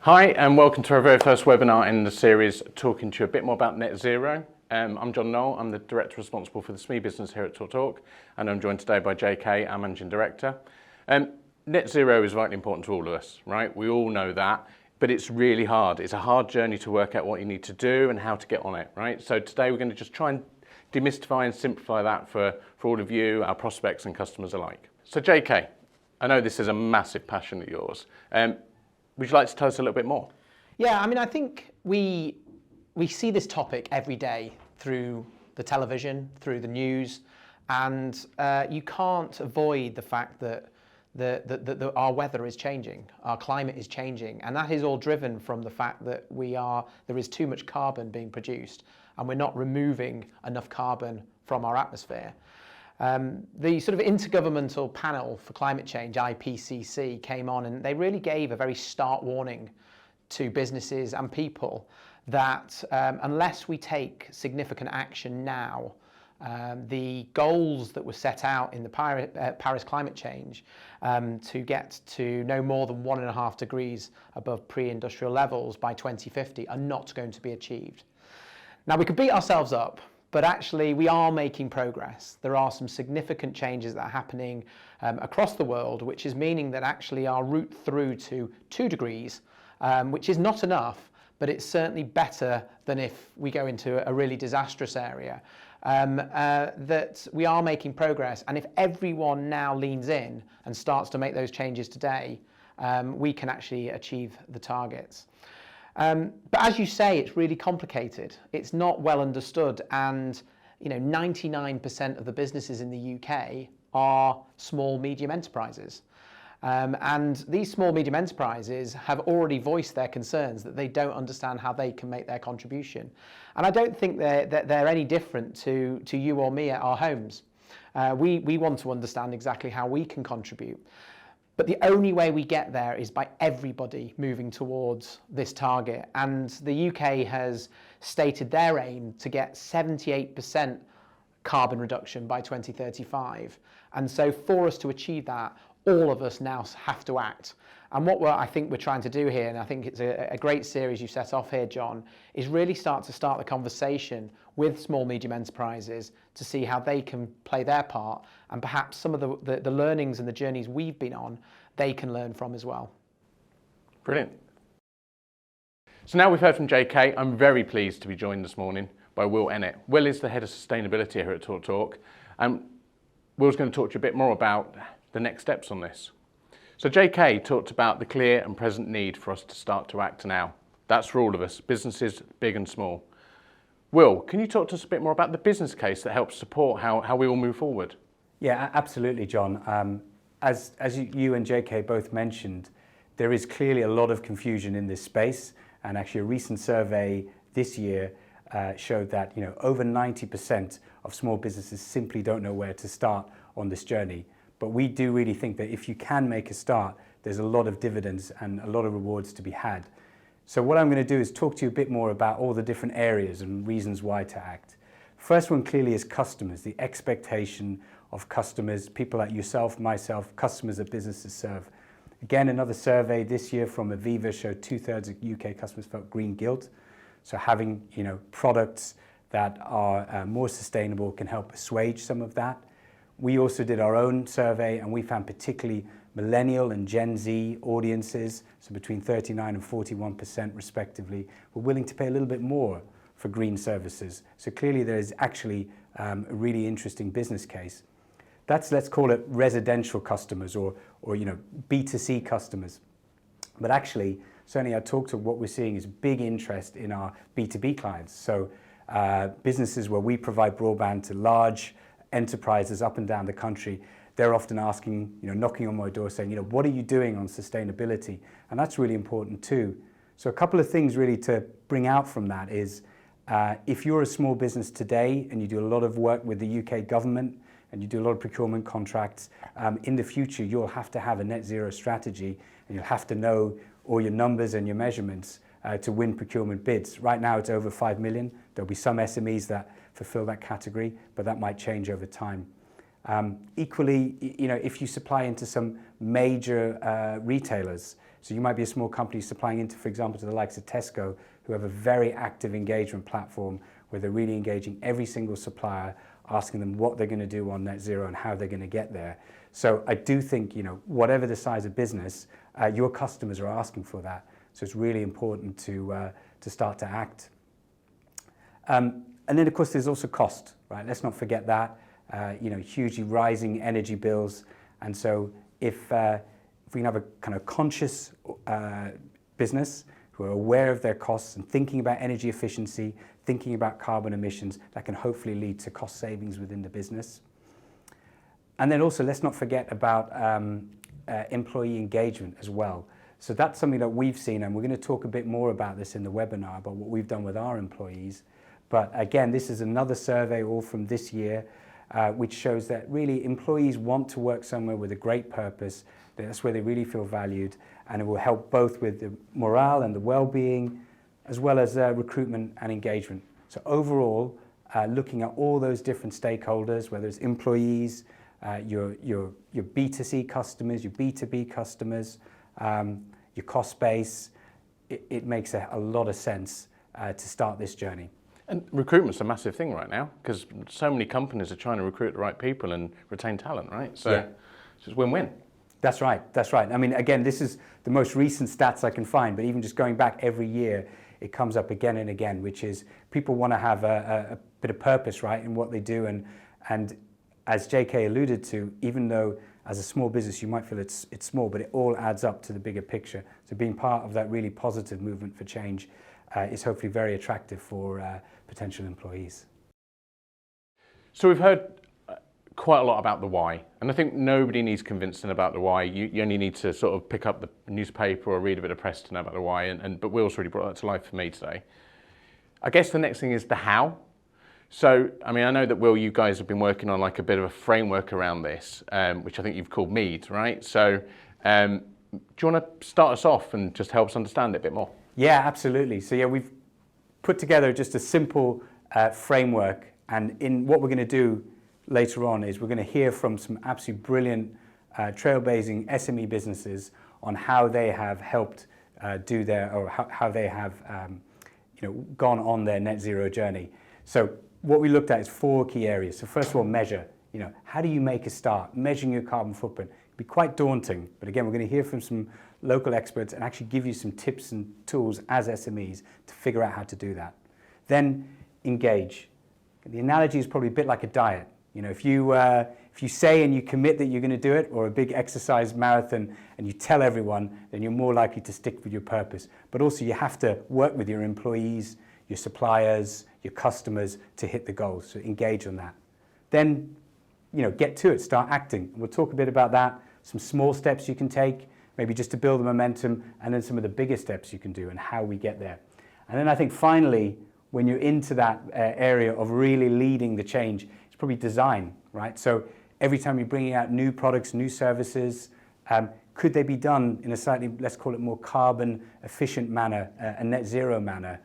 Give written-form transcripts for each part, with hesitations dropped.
Hi and welcome to our very first webinar in the series talking to you a bit more about net zero. I'm Jon Nowell, I'm the Director responsible for the Small Business here at TalkTalk, and I'm joined today by JK, our Managing Director. Net zero is vitally important to all of us, right? We all know that, but it's really hard. It's a hard journey to work out what you need to do and how to get on it, right? So today we're going to just try and demystify and simplify that for all of you, our prospects and customers alike. So JK, I know this is a massive passion of yours. Would you like to tell us a little bit more? Yeah, I mean, I think we see this topic every day through the television, through the news, and you can't avoid the fact that our weather is changing, our climate is changing, and that is all driven from the fact that there is too much carbon being produced, and we're not removing enough carbon from our atmosphere. The sort of Intergovernmental Panel for Climate Change, IPCC, came on and they really gave a very stark warning to businesses and people that unless we take significant action now, the goals that were set out in the Paris climate change to get to no more than 1.5 degrees above pre-industrial levels by 2050 are not going to be achieved. Now, we could beat ourselves up, but actually we are making progress. There are some significant changes that are happening across the world, which is meaning that actually our route through to 2 degrees, which is not enough, but it's certainly better than if we go into a really disastrous area, that we are making progress. And if everyone now leans in and starts to make those changes today, we can actually achieve the targets. But as you say, it's really complicated. It's not well understood, and 99% of the businesses in the UK are small, medium enterprises. And these small, medium enterprises have already voiced their concerns that they don't understand how they can make their contribution. And I don't think they're any different to you or me at our homes. We want to understand exactly how we can contribute. But the only way we get there is by everybody moving towards this target. And the UK has stated their aim to get 78% carbon reduction by 2035. And so for us to achieve that, all of us now have to act. And what I think we're trying to do here, and I think it's a great series you set off here, John, is really start the conversation with small, medium enterprises to see how they can play their part, and perhaps some of the learnings and the journeys we've been on, they can learn from as well. Brilliant. So now we've heard from JK, I'm very pleased to be joined this morning by Will Ennett. Will is the Head of Sustainability here at TalkTalk, and Will's going to talk to you a bit more about the next steps on this. So JK talked about the clear and present need for us to start to act now. That's for all of us, businesses big and small. Will, can you talk to us a bit more about the business case that helps support how we all move forward? Yeah, absolutely, John. As you and JK both mentioned, there is clearly a lot of confusion in this space, and actually a recent survey this year showed that over 90% of small businesses simply don't know where to start on this journey. But we do really think that if you can make a start, there's a lot of dividends and a lot of rewards to be had. So what I'm going to do is talk to you a bit more about all the different areas and reasons why to act. First one clearly is customers, the expectation of customers, people like yourself, myself, customers that businesses serve. Again, another survey this year from Aviva showed 2/3 of UK customers felt green guilt. So having products that are more sustainable can help assuage some of that. We also did our own survey, and we found particularly millennial and Gen Z audiences, so between 39 and 41% respectively, were willing to pay a little bit more for green services. So clearly there is actually a really interesting business case. That's, let's call it residential customers or B2C customers. But actually, certainly at TalkTalk, what we're seeing is big interest in our B2B clients. So businesses where we provide broadband to large enterprises up and down the country, they're often asking, knocking on my door saying, what are you doing on sustainability? And that's really important too. So a couple of things really to bring out from that is, if you're a small business today and you do a lot of work with the UK government and you do a lot of procurement contracts, in the future you'll have to have a net zero strategy, and you'll have to know all your numbers and your measurements to win procurement bids. Right now it's over 5 million. There'll be some SMEs that fulfill that category, but that might change over time. Equally, if you supply into some major retailers, So you might be a small company supplying into, for example, to the likes of Tesco, who have a very active engagement platform where they're really engaging every single supplier, asking them what they're going to do on net zero and how they're going to get there. So I do think, whatever the size of business, your customers are asking for that. So it's really important to start to act. And then, of course, there's also cost, right? Let's not forget that. Hugely rising energy bills. And so if we can have a kind of conscious business who are aware of their costs and thinking about energy efficiency, thinking about carbon emissions, that can hopefully lead to cost savings within the business. And then also, let's not forget about employee engagement as well. So that's something that we've seen, and we're going to talk a bit more about this in the webinar, about what we've done with our employees. But again, this is another survey all from this year, which shows that really employees want to work somewhere with a great purpose. That's where they really feel valued, and it will help both with the morale and the well-being, as well as recruitment and engagement. So overall, looking at all those different stakeholders, whether it's employees, your B2C customers, your B2B customers, your cost base, it makes a lot of sense to start this journey. And recruitment's a massive thing right now, because so many companies are trying to recruit the right people and retain talent, right? So yeah. It's win-win. That's right. I mean, again, this is the most recent stats I can find, but even just going back every year, it comes up again and again, which is people want to have a bit of purpose, right, in what they do. And as JK alluded to, even though as a small business you might feel it's small, but it all adds up to the bigger picture. So being part of that really positive movement for change is hopefully very attractive for potential employees. So we've heard quite a lot about the why, and I think nobody needs convincing about the why. You only need to sort of pick up the newspaper or read a bit of press to know about the why, but Will's really brought that to life for me today. I guess the next thing is the how. So, I mean, I know that, Will, you guys have been working on like a bit of a framework around this, which I think you've called MEAD, right? So do you want to start us off and just help us understand it a bit more? Yeah, absolutely. So yeah, we've put together just a simple framework, and in what we're going to do later on is we're going to hear from some absolutely brilliant trailblazing SME businesses on how they have helped do their, or how they have gone on their net zero journey. So what we looked at is 4 key areas. So first of all, measure. How do you make a start? Measuring your carbon footprint can be quite daunting, but again, we're going to hear from some local experts and actually give you some tips and tools as SMEs to figure out how to do that. Then engage. The analogy is probably a bit like a diet. If you say and you commit that you're going to do it, or a big exercise marathon, and you tell everyone, then you're more likely to stick with your purpose. But also you have to work with your employees, your suppliers, your customers to hit the goals. So engage on that. Then, get to it, start acting. We'll talk a bit about that, some small steps you can take, maybe just to build the momentum, and then some of the bigger steps you can do and how we get there. And then I think finally, when you're into that area of really leading the change, it's probably design, right? So every time you're bringing out new products, new services, could they be done in a slightly, let's call it more carbon efficient manner, a net zero manner?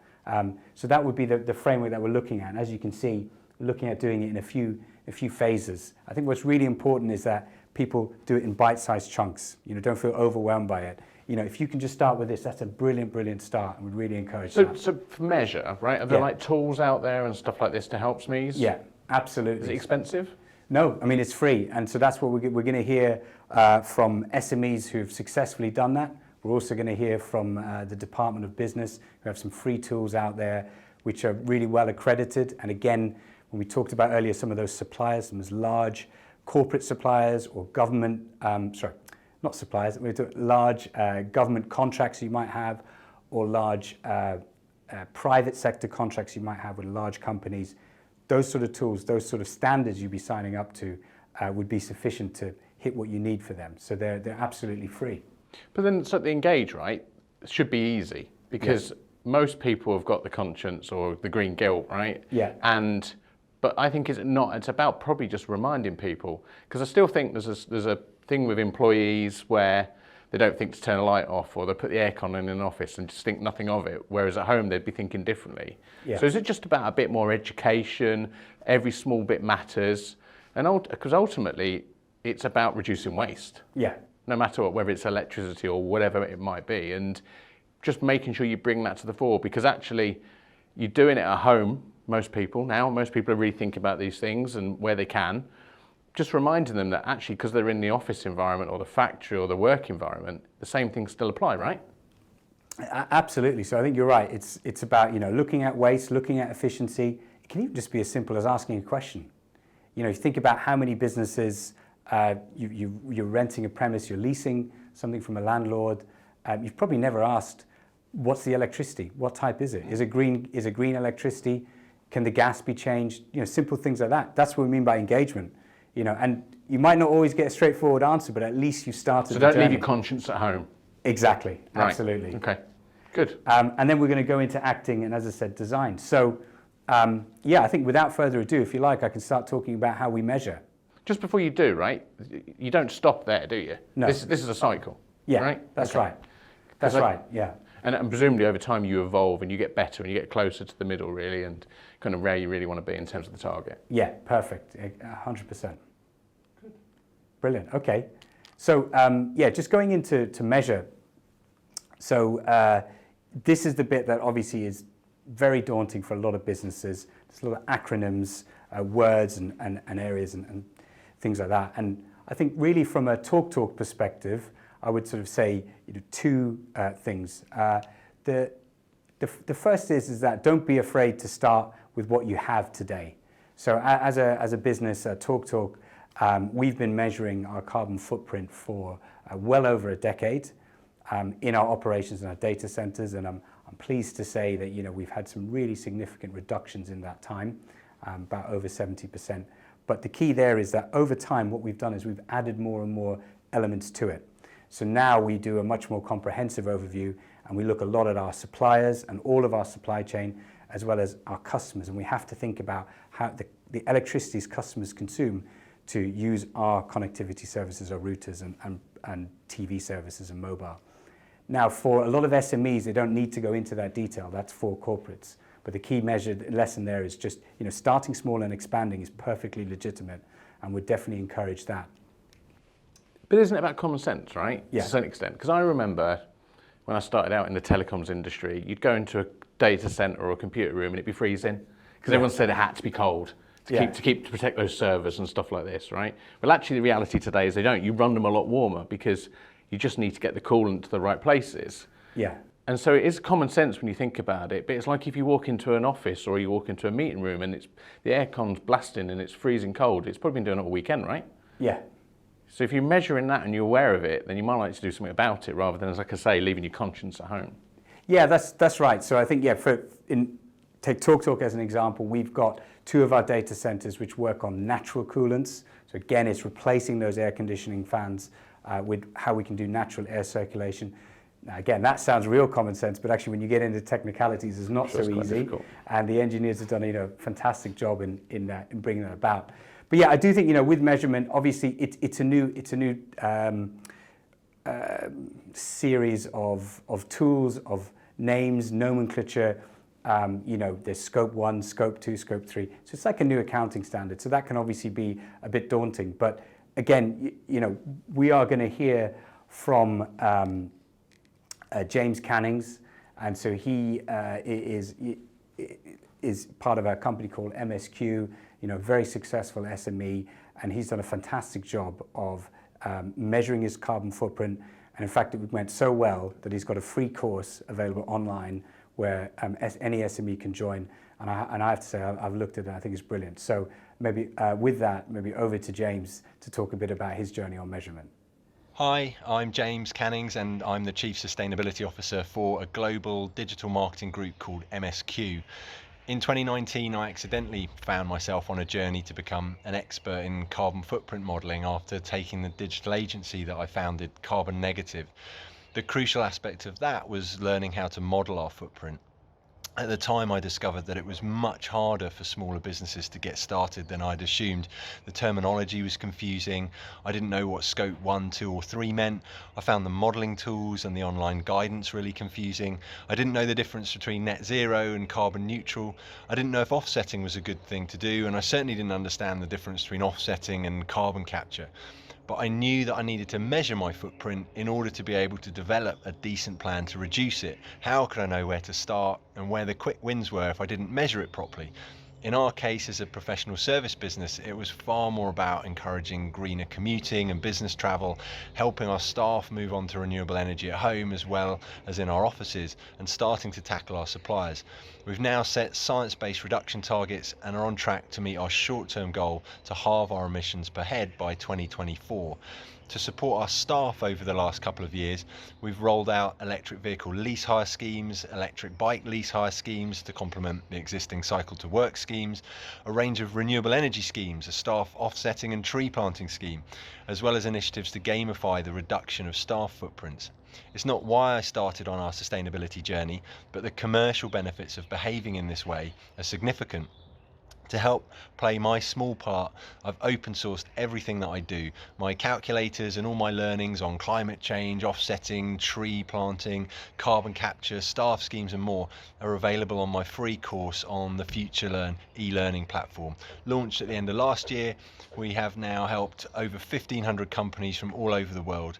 So that would be the framework that we're looking at. And as you can see, we're looking at doing it in a few phases. I think what's really important is that people do it in bite-sized chunks. Don't feel overwhelmed by it. If you can just start with this, that's a brilliant start, and we'd really encourage that. So for measure, right? Are there like tools out there and stuff like this to help SMEs? Yeah, absolutely. Is it expensive? No, I mean, it's free. And so that's what we're going to hear from SMEs who've successfully done that. We're also going to hear from the Department of Business, who have some free tools out there, which are really well accredited. And again, when we talked about earlier, some of those suppliers, some of those large corporate suppliers or government, not suppliers, we're talking large government contracts you might have, or large private sector contracts you might have with large companies. Those sort of tools, those sort of standards you'd be signing up to would be sufficient to hit what you need for them. So they're absolutely free. But then, so the engage, right, should be easy, because most people have got the conscience or the green guilt, right? Yeah. But I think it's about probably just reminding people, because I still think there's a thing with employees where they don't think to turn a light off, or they put the aircon in an office and just think nothing of it, whereas at home they'd be thinking differently. Yeah. So is it just about a bit more education? Every small bit matters, and because ultimately it's about reducing waste. Yeah, no matter what, whether it's electricity or whatever it might be, and just making sure you bring that to the fore, because actually you're doing it at home. Most people are really thinking about these things and where they can. Just reminding them that actually, because they're in the office environment or the factory or the work environment, the same things still apply, right? Absolutely. So I think you're right. It's about, looking at waste, looking at efficiency. It can even just be as simple as asking a question. You think about how many businesses you're renting a premise, you're leasing something from a landlord. You've probably never asked, what's the electricity? What type is it? Is it green electricity? Can the gas be changed? Simple things like that. That's what we mean by engagement. And you might not always get a straightforward answer, but at least you started the journey. So don't leave your conscience at home. Exactly. Right. Absolutely. Okay. Good. And then we're going to go into acting and, as I said, design. So, I think without further ado, if you like, I can start talking about how we measure. Just before you do, right? You don't stop there, do you? No. This is a cycle. Yeah. Right. That's Okay. right. That's right. Yeah. And presumably over time you evolve and you get better and you get closer to the middle, really, and kind of where you really want to be in terms of the target. Yeah. Perfect. 100%. Brilliant. Okay. So, just going into measure. So this is the bit that obviously is very daunting for a lot of businesses. There's a lot of acronyms, words and areas and things like that. And I think really from a TalkTalk perspective, I would sort of say two things. The first is that don't be afraid to start with what you have today. So as a business, TalkTalk, we've been measuring our carbon footprint for well over a decade in our operations and our data centers, and I'm pleased to say that we've had some really significant reductions in that time, about over 70%. But the key there is that over time, what we've done is we've added more and more elements to it. So now we do a much more comprehensive overview, and we look a lot at our suppliers and all of our supply chain, as well as our customers, and we have to think about how the electricities customers consume to use our connectivity services, our routers and TV services and mobile. Now, for a lot of SMEs, they don't need to go into that detail. That's for corporates. But the key lesson there is just, starting small and expanding is perfectly legitimate, and would definitely encourage that. But isn't it about common sense, right? Yeah. To a certain extent. Because I remember when I started out in the telecoms industry, you'd go into a data center or a computer room and it'd be freezing because everyone said it had to be cold to protect those servers and stuff like this, right? Well, actually, the reality today is they don't. You run them a lot warmer because you just need to get the coolant to the right places. Yeah. And so it is common sense when you think about it, but it's like if you walk into an office or you walk into a meeting room and the aircon's blasting and it's freezing cold, it's probably been doing it all weekend, right? Yeah. So if you're measuring that and you're aware of it, then you might like to do something about it rather than, as like I say, leaving your conscience at home. Yeah, that's right. So I think, take TalkTalk as an example, we've got 2 of our data centers which work on natural coolants. So again, it's replacing those air conditioning fans with how we can do natural air circulation. Now, again, that sounds real common sense, but actually when you get into technicalities, it's not so easy. Difficult. And the engineers have done a fantastic job in bringing that about. But yeah, I do think with measurement, obviously it's a new series of tools, of names, nomenclature. There's scope 1, scope 2, scope 3. So it's like a new accounting standard. So that can obviously be a bit daunting. But again, we are going to hear from James Cannings, and so he is part of a company called MSQ, very successful SME, and he's done a fantastic job of measuring his carbon footprint. And in fact, it went so well that he's got a free course available online where any SME can join. And I have to say, I've looked at it, I think it's brilliant. So maybe with that, maybe over to James to talk a bit about his journey on measurement. Hi, I'm James Cannings, and I'm the Chief Sustainability Officer for a global digital marketing group called MSQ. In 2019, I accidentally found myself on a journey to become an expert in carbon footprint modelling after taking the digital agency that I founded, Carbon Negative. The crucial aspect of that was learning how to model our footprint. At the time, I discovered that it was much harder for smaller businesses to get started than I'd assumed. The terminology was confusing. I didn't know what scope 1, 2 or 3 meant. I found the modelling tools and the online guidance really confusing. I didn't know the difference between net zero and carbon neutral. I didn't know if offsetting was a good thing to do, and I certainly didn't understand the difference between offsetting and carbon capture. but I knew that I needed to measure my footprint in order to be able to develop a decent plan to reduce it. How could I know where to start and where the quick wins were if I didn't measure it properly? In our case, as a professional service business, it was far more about encouraging greener commuting and business travel, helping our staff move on to renewable energy at home as well as in our offices, and starting to tackle our suppliers. We've now set science-based reduction targets and are on track to meet our short-term goal to halve our emissions per head by 2024. To support our staff over the last couple of years, we've rolled out electric vehicle lease hire schemes, electric bike lease hire schemes to complement the existing cycle to work schemes, a range of renewable energy schemes, a staff offsetting and tree planting scheme, as well as initiatives to gamify the reduction of staff footprints. It's not why I started on our sustainability journey, but the commercial benefits of behaving in this way are significant. To help play my small part, I've open sourced everything that I do. My calculators and all my learnings on climate change, offsetting, tree planting, carbon capture, staff schemes and more are available on my free course on the FutureLearn e-learning platform. Launched at the end of last year, we have now helped over 1,500 companies from all over the world.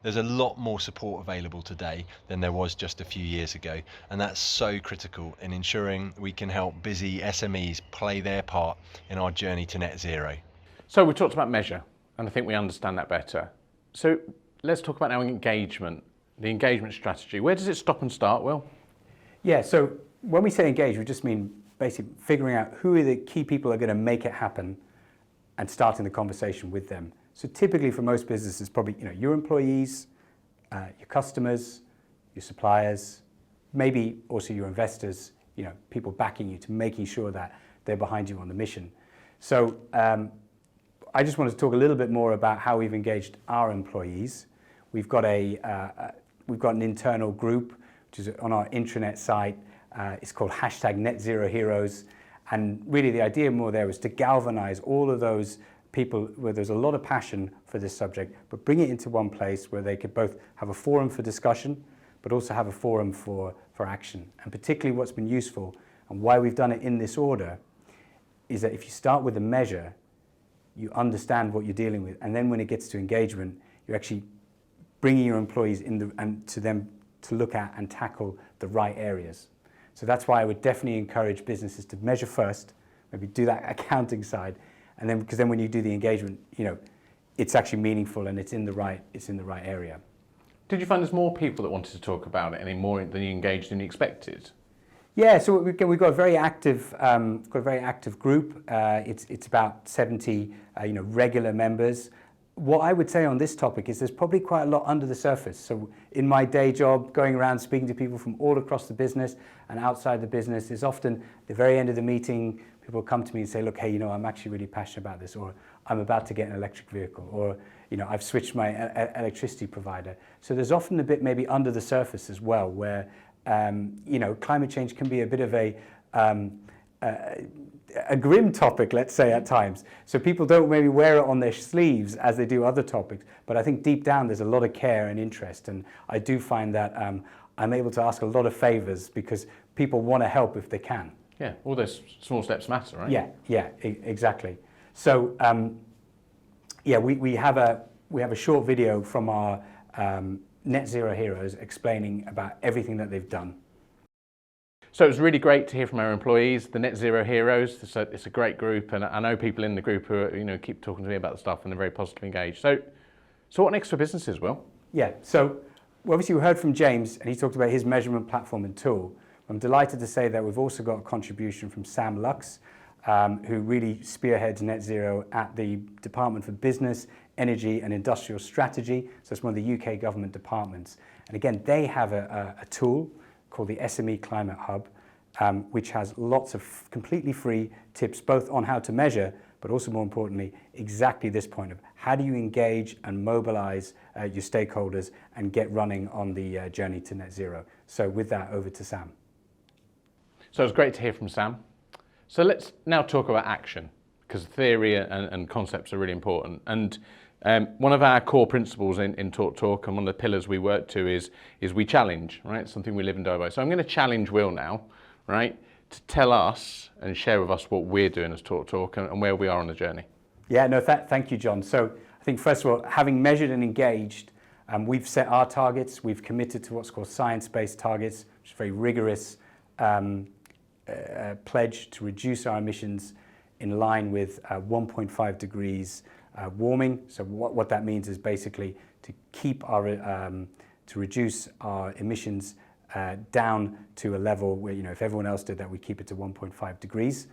There's a lot more support available today than there was just a few years ago, and that's so critical in ensuring we can help busy SMEs play their part in our journey to net zero. So we talked about measure, and I think we understand that better. So let's talk about now engagement, the engagement strategy. Where does it stop and start, Will? Yeah, so when we say engage, we just mean basically figuring out who are the key people that are going to make it happen and starting the conversation with them. So typically for most businesses, probably your employees, your customers, your suppliers, maybe also your investors, people backing you to making sure that they're behind you on the mission. So I just wanted to talk a little bit more about how we've engaged our employees. We've got an internal group which is on our intranet site. It's called #NetZeroHeroes, and really the idea more there was to galvanize all of those people where there's a lot of passion for this subject, but bring it into one place where they could both have a forum for discussion, but also have a forum for action. And particularly what's been useful and why we've done it in this order is that if you start with a measure, you understand what you're dealing with, and then when it gets to engagement, you're actually bringing your employees and to them to look at and tackle the right areas. So that's why I would definitely encourage businesses to measure first, maybe do that accounting side, and then because then when you do the engagement, it's actually meaningful and it's in the right area. Did you find there's more people that wanted to talk about it, any more than you engaged than you expected? Yeah, so we've got a very active group. It's about 70 regular members. What I would say on this topic is there's probably quite a lot under the surface. So in my day job, going around speaking to people from all across the business and outside the business, is often the very end of the meeting, people come to me and say, look, hey, I'm actually really passionate about this, or I'm about to get an electric vehicle, or I've switched my electricity provider. So there's often a bit maybe under the surface as well, where climate change can be a bit of a grim topic, let's say, at times. So people don't maybe wear it on their sleeves as they do other topics, but I think deep down there's a lot of care and interest, and I do find that I'm able to ask a lot of favors because people want to help if they can. Yeah, all those small steps matter, right? Yeah, exactly. So we have a short video from our Net Zero Heroes explaining about everything that they've done. So it was really great to hear from our employees, the Net Zero Heroes. It's a great group, and I know people in the group who keep talking to me about the stuff and they're very positively engaged. So what next for businesses, Will? Yeah, so obviously we heard from James and he talked about his measurement platform and tool. I'm delighted to say that we've also got a contribution from Sam Lux, who really spearheads net zero at the Department for Business, Energy and Industrial Strategy. So it's one of the UK government departments. And again, they have a tool called the SME Climate Hub, which has lots of completely free tips, both on how to measure, but also more importantly, exactly this point of how do you engage and mobilize your stakeholders and get running on the journey to net zero. So with that, over to Sam. So it's great to hear from Sam. So let's now talk about action, because theory and concepts are really important. And one of our core principles in TalkTalk, and one of the pillars we work to is we challenge, right? It's something we live and die by. So I'm going to challenge Will now, right, to tell us and share with us what we're doing as TalkTalk and where we are on the journey. Yeah, no, thank you, John. So I think first of all, having measured and engaged, we've set our targets. We've committed to what's called science-based targets, which is a very rigorous pledge to reduce our emissions in line with 1.5 degrees warming. So what that means is basically to keep our to reduce our emissions down to a level where, if everyone else did that, we keep it to 1.5 degrees.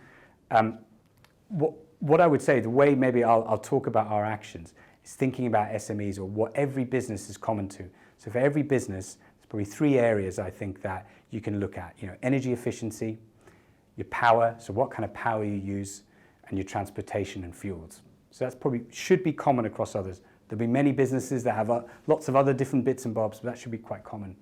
What I would say, the way maybe I'll talk about our actions is thinking about SMEs or what every business is common to. So for every business, there's probably 3 areas I think that you can look at. Energy efficiency, your power, so what kind of power you use, and your transportation and fuels. So that's probably should be common across others. There'll be many businesses that have lots of other different bits and bobs, but that should be quite common.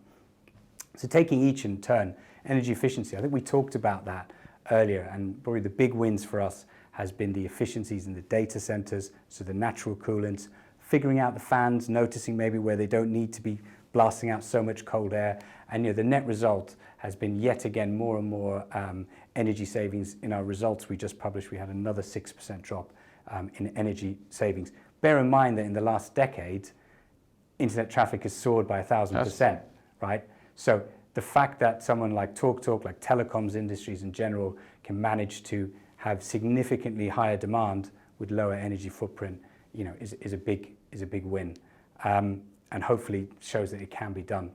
So taking each in turn, energy efficiency, I think we talked about that earlier, and probably the big wins for us has been the efficiencies in the data centers, so the natural coolants, figuring out the fans, noticing maybe where they don't need to be blasting out so much cold air, and the net result has been yet again more and more energy savings. In our results we just published, we had another 6% drop in energy savings. Bear in mind that in the last decade, internet traffic has soared by 1,000%, right? So the fact that someone like TalkTalk, like telecoms industries in general, can manage to have significantly higher demand with lower energy footprint, is a big win, and hopefully shows that it can be done.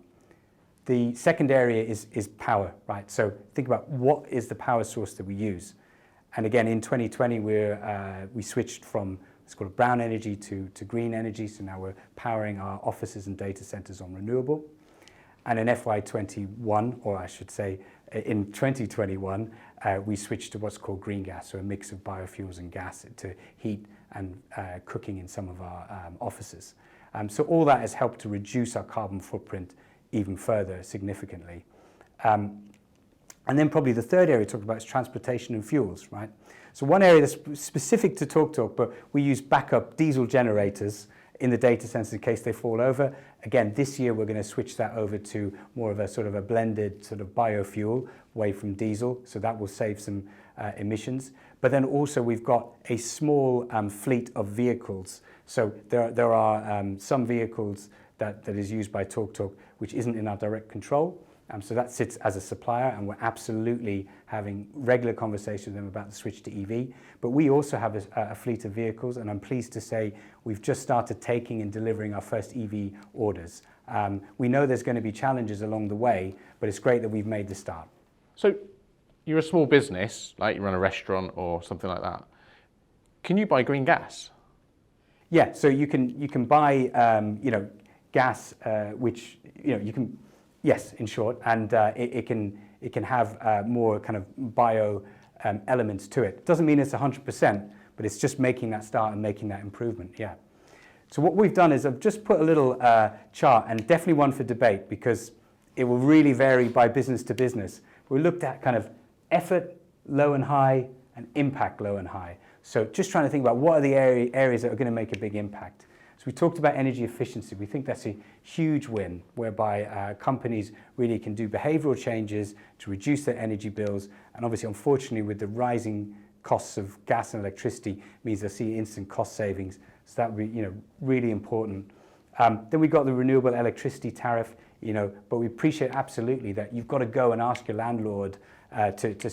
The second area is power, right? So think about what is the power source that we use. And again, in 2020, we switched from what's called brown energy to green energy. So now we're powering our offices and data centers on renewable. And in FY21, or I should say in 2021, we switched to what's called green gas, so a mix of biofuels and gas to heat and cooking in some of our offices. So all that has helped to reduce our carbon footprint even further significantly. And then probably the third area we talked about is transportation and fuels, right? So one area that's specific to TalkTalk, but we use backup diesel generators in the data centers in case they fall over. Again, this year we're going to switch that over to more of a sort of a blended sort of biofuel away from diesel, so that will save some emissions. But then also we've got a small fleet of vehicles. So there are some vehicles that is used by TalkTalk which isn't in our direct control. So that sits as a supplier, and we're absolutely having regular conversations with them about the switch to EV. But we also have a fleet of vehicles, and I'm pleased to say we've just started taking and delivering our first EV orders. We know there's going to be challenges along the way, but it's great that we've made the start. So you're a small business, like you run a restaurant or something like that. Can you buy green gas? Yeah, so you can buy gas, which you can. Yes, in short, and it can have more kind of bio elements to it. Doesn't mean it's 100%, but it's just making that start and making that improvement. Yeah. So what we've done is I've just put a little chart, and definitely one for debate because it will really vary by business to business. We looked at kind of effort, low and high, and impact, low and high. So just trying to think about what are the areas that are going to make a big impact. So we talked about energy efficiency. We think that's a huge win, whereby companies really can do behavioral changes to reduce their energy bills. And obviously, unfortunately, with the rising costs of gas and electricity, means they'll see instant cost savings. So that would be, really important. Then we've got the renewable electricity tariff, but we appreciate absolutely that you've got to go and ask your landlord to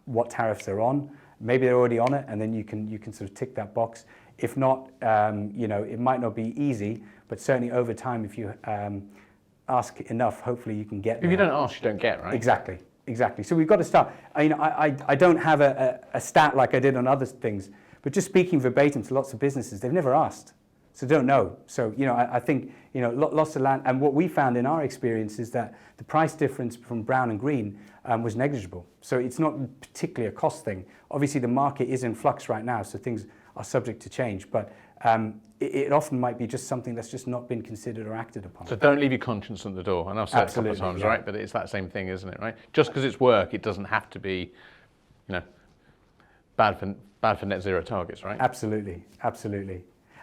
what tariffs they're on. Maybe they're already on it, and then you can sort of tick that box. If not, it might not be easy, but certainly over time, if you ask enough, hopefully you can get there. If you don't ask, you don't get, right? Exactly. So we've got to start. I don't have a stat like I did on other things, but just speaking verbatim to lots of businesses, they've never asked, so don't know. So, I think, lots of land, and what we found in our experience is that the price difference from brown and green was negligible. So it's not particularly a cost thing. Obviously, the market is in flux right now, so things are subject to change, but it often might be just something that's just not been considered or acted upon. So don't leave your conscience at the door. And I've said it a couple of times, right? But it's that same thing, isn't it, right? Just because it's work, it doesn't have to be, bad for net zero targets, right? Absolutely.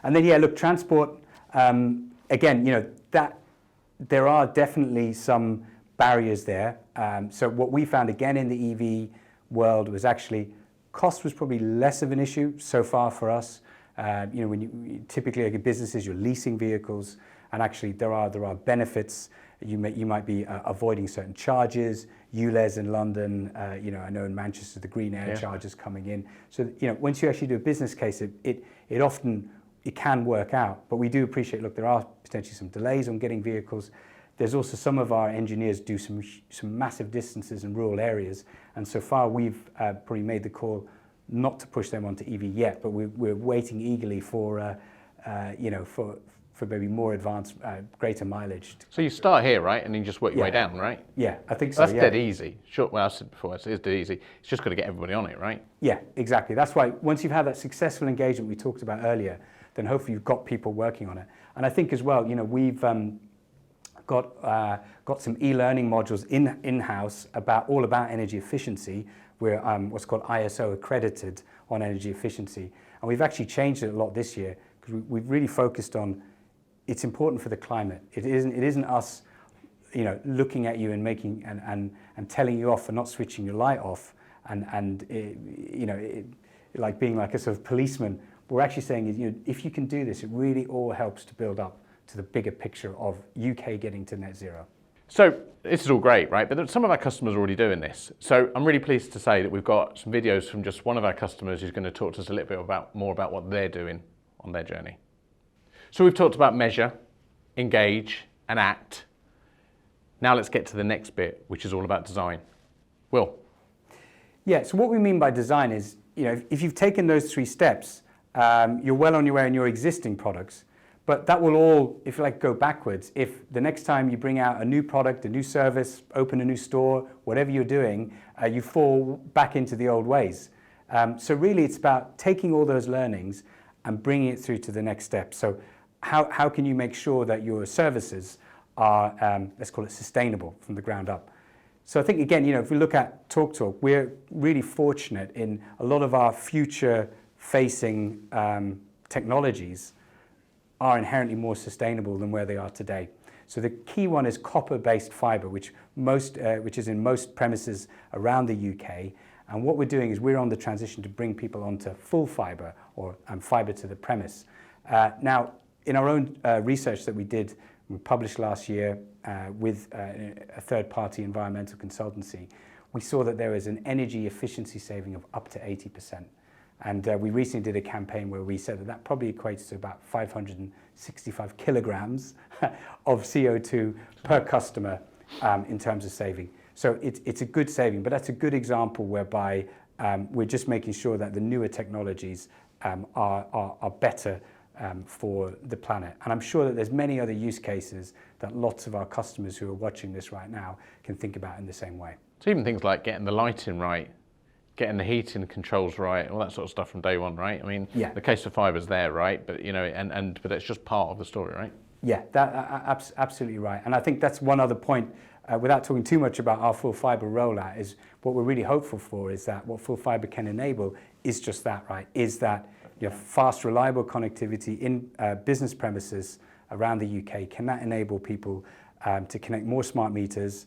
And then, look, transport, again, that there are definitely some barriers there. So what we found, again, in the EV world was actually cost was probably less of an issue so far for us. When you typically like businesses, you're leasing vehicles, and actually there are benefits. You might be avoiding certain charges. ULEZ in London, I know in Manchester the green air charges coming in. So once you actually do a business case, it often can work out. But we do appreciate, look, there are potentially some delays on getting vehicles. There's also some of our engineers do some massive distances in rural areas, and so far we've probably made the call not to push them onto EV yet, but we're waiting eagerly for maybe more advanced, greater mileage. So you start here, right, and then you just work your way down, right? Yeah, I think so. That's dead easy. Sure. Well, I said before, it's dead easy. It's just got to get everybody on it, right? Yeah, exactly. That's why once you've had that successful engagement we talked about earlier, then hopefully you've got people working on it. And I think as well, we've got some e-learning modules in-house all about energy efficiency. We're what's called ISO accredited on energy efficiency, and we've actually changed it a lot this year because we've really focused on it's important for the climate. It isn't us, looking at you and making and telling you off for not switching your light off like being like a sort of policeman. What we're actually saying is, if you can do this, it really all helps to build up to the bigger picture of UK getting to net zero. So this is all great, right? But some of our customers are already doing this. So I'm really pleased to say that we've got some videos from just one of our customers who's going to talk to us a little bit more about what they're doing on their journey. So we've talked about measure, engage, and act. Now let's get to the next bit, which is all about design. Will? Yeah, so what we mean by design is, if you've taken those 3 steps, you're well on your way in your existing products. But that will all, if you like, go backwards. If the next time you bring out a new product, a new service, open a new store, whatever you're doing, you fall back into the old ways. So really it's about taking all those learnings and bringing it through to the next step. So how can you make sure that your services are, let's call it sustainable from the ground up? So I think, again, if we look at TalkTalk, we're really fortunate in a lot of our future-facing technologies are inherently more sustainable than where they are today. So the key one is copper-based fibre, which is in most premises around the UK. And what we're doing is we're on the transition to bring people onto full fibre or fibre to the premise. Now, in our own research that we published last year with a third-party environmental consultancy, we saw that there is an energy efficiency saving of up to 80%. And we recently did a campaign where we said that probably equates to about 565 kilograms of CO2 per customer in terms of saving. So it's a good saving, but that's a good example whereby we're just making sure that the newer technologies are better for the planet. And I'm sure that there's many other use cases that lots of our customers who are watching this right now can think about in the same way. So even things like getting the lighting right, getting the heating controls right, all that sort of stuff from day one, right? I mean, the case of fiber's there, right? But but it's just part of the story, right? Yeah, absolutely right. And I think that's one other point, without talking too much about our full fiber rollout, is what we're really hopeful for is that what full fiber can enable is just that, right? Is that fast, reliable connectivity in business premises around the UK. Can that enable people to connect more smart meters,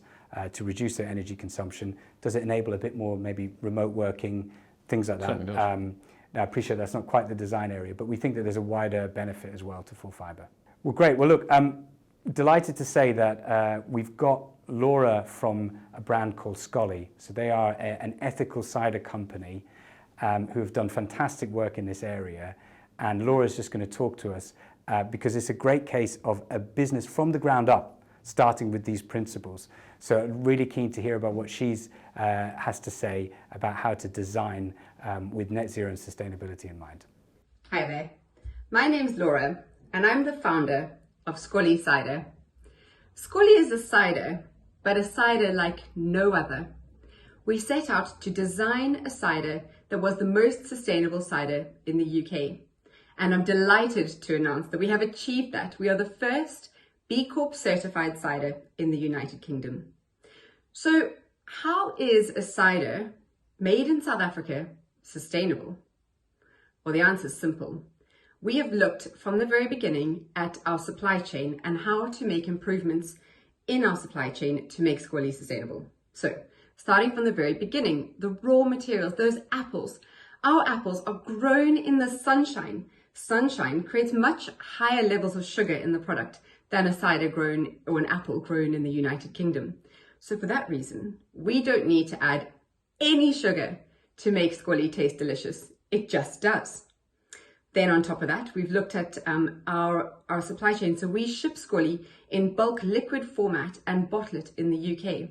to reduce their energy consumption? Does it enable a bit more maybe remote working, things like that? Now I appreciate that's not quite the design area, but we think that there's a wider benefit as well to full fiber. Well, great. Well, look, I'm delighted to say that we've got Laura from a brand called Scully. So they are an ethical cider company who have done fantastic work in this area. And Laura's just going to talk to us because it's a great case of a business from the ground up, starting with these principles. So really keen to hear about what she's has to say about how to design with net zero and sustainability in mind. Hi there, my name's Laura and I'm the founder of Scully Cider. Scully is a cider, but a cider like no other. We set out to design a cider that was the most sustainable cider in the UK. And I'm delighted to announce that we have achieved that. We are the first B Corp certified cider in the United Kingdom. So how is a cider made in South Africa sustainable? Well, the answer is simple. We have looked from the very beginning at our supply chain and how to make improvements in our supply chain to make Scully sustainable. So starting from the very beginning, the raw materials, those apples, our apples are grown in the sunshine sunshine creates much higher levels of sugar in the product than a cider grown or an apple grown in the United Kingdom. So for that reason, we don't need to add any sugar to make Scully taste delicious. It just does. Then on top of that, we've looked at our supply chain. So we ship Scully in bulk liquid format and bottle it in the UK.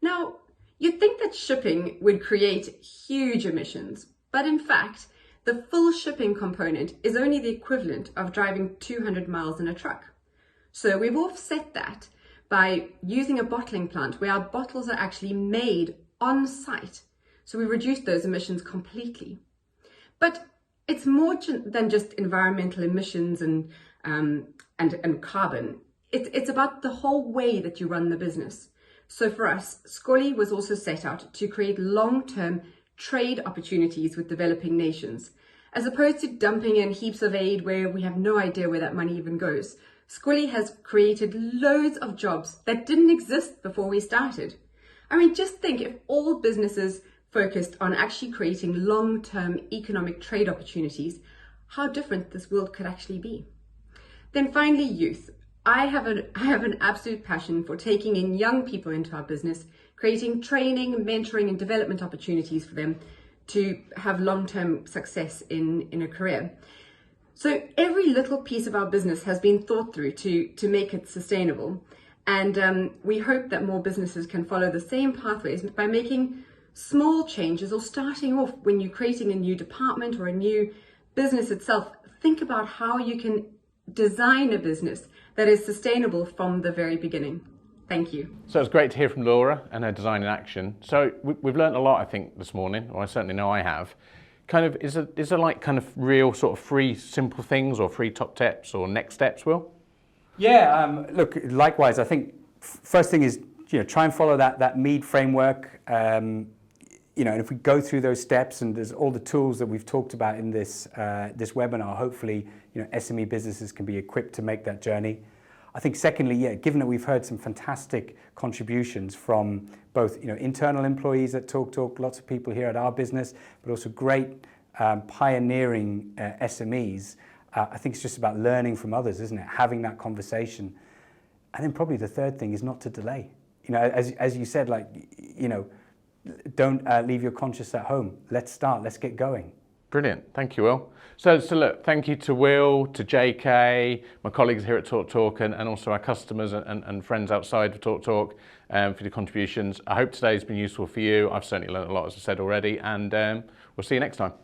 Now, you'd think that shipping would create huge emissions, but in fact, the full shipping component is only the equivalent of driving 200 miles in a truck. So we've offset that by using a bottling plant where our bottles are actually made on site. So we reduced those emissions completely. But it's more than just environmental emissions and carbon. It's about the whole way that you run the business. So for us, Scully was also set out to create long-term trade opportunities with developing nations, as opposed to dumping in heaps of aid where we have no idea where that money even goes. Scully has created loads of jobs that didn't exist before we started. I mean, just think if all businesses focused on actually creating long-term economic trade opportunities, how different this world could actually be. Then finally, youth. I have an absolute passion for taking in young people into our business, creating training, mentoring and development opportunities for them to have long-term success in a career. So every little piece of our business has been thought through to make it sustainable. And we hope that more businesses can follow the same pathways by making small changes or starting off when you're creating a new department or a new business itself. Think about how you can design a business that is sustainable from the very beginning. Thank you. So it's great to hear from Laura and her design in action. So we've learned a lot, I think, this morning, or I certainly know I have. Kind of, is there like kind of real sort of free simple things or free top tips or next steps, Will? Yeah, look, likewise, I think first thing is, try and follow that MEAD framework. And if we go through those steps, and there's all the tools that we've talked about in this webinar, hopefully, SME businesses can be equipped to make that journey. I think secondly, given that we've heard some fantastic contributions from both internal employees at TalkTalk, lots of people here at our business, but also great pioneering SMEs, I think it's just about learning from others, isn't it? Having that conversation. And then probably the third thing is not to delay. As you said, don't leave your conscience at home. Let's start, let's get going. Brilliant, thank you, Will. So look, thank you to Will, to JK, my colleagues here at TalkTalk, and also our customers and friends outside of TalkTalk for your contributions. I hope today's been useful for you. I've certainly learned a lot, as I said already, and we'll see you next time.